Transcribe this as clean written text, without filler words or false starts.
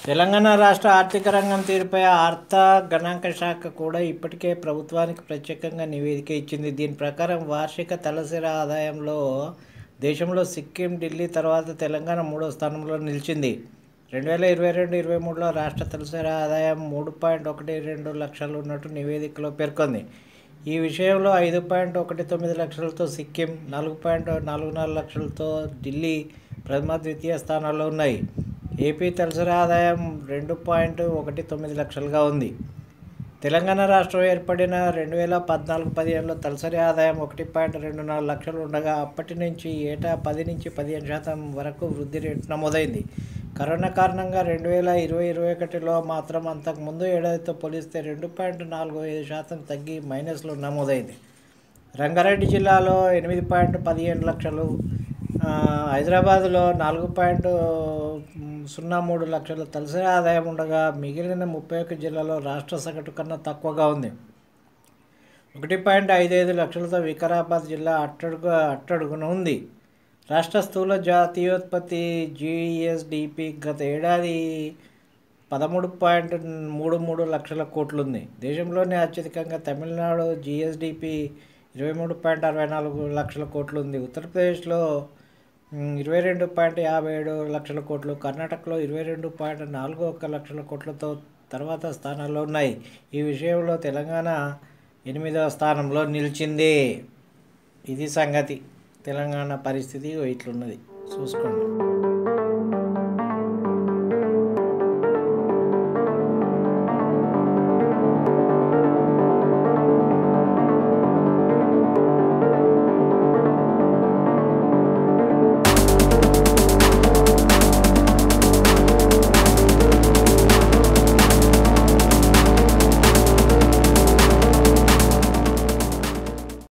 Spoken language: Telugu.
తెలంగాణ రాష్ట్ర ఆర్థిక రంగం తీరుపై అర్థ గణాంక శాఖ కూడా ఇప్పటికే ప్రభుత్వానికి ప్రత్యేకంగా నివేదిక ఇచ్చింది. దీని ప్రకారం వార్షిక తలసరి ఆదాయంలో దేశంలో సిక్కిం, ఢిల్లీ తర్వాత తెలంగాణ మూడో స్థానంలో నిలిచింది. 2022-23లో రాష్ట్ర తలసరి ఆదాయం 3.12 లక్షలు ఉన్నట్టు నివేదికలో పేర్కొంది. ఈ విషయంలో 5.19 లక్షలతో సిక్కిం, 4.44 లక్షలతో ఢిల్లీ ప్రథమ, ద్వితీయ స్థానాల్లో ఉన్నాయి. ఏపీ తలసరి ఆదాయం 2.19 లక్షలుగా ఉంది. తెలంగాణ రాష్ట్రం ఏర్పడిన 2014-15లో తలసరి ఆదాయం 1.24 లక్షలు ఉండగా అప్పటి నుంచి ఏటా 10-15% వరకు వృద్ధి రేటు నమోదైంది. కరోనా కారణంగా 2020-21లో మాత్రం అంతకుముందు ఏడాదితో పోలిస్తే 2.45% తగ్గి మైనస్లో నమోదైంది. రంగారెడ్డి జిల్లాలో 8.17 లక్షలు, హైదరాబాద్లో 4.03 లక్షల తలసరి ఆదాయం ఉండగా మిగిలిన 31 జిల్లాలో రాష్ట్ర సగటు కన్నా తక్కువగా ఉంది. 1.55 లక్షలతో వికారాబాద్ జిల్లా అట్టడుగున ఉంది. రాష్ట్ర స్థూల జాతీయోత్పత్తి (జీఎస్డీపీ) గత ఏడాది 13.33 లక్షల కోట్లుంది. దేశంలోనే అత్యధికంగా తమిళనాడు జీఎస్డీపీ 23.64 లక్షల కోట్లు ఉంది. ఉత్తరప్రదేశ్లో 22.57 లక్షల కోట్లు, కర్ణాటకలో 22.41 లక్షల కోట్లతో తర్వాత స్థానాల్లో ఉన్నాయి. ఈ విషయంలో తెలంగాణ 8వ స్థానంలో నిలిచింది. ఇది సంగతి. తెలంగాణ పరిస్థితి ఇట్లున్నది, చూసుకోండి.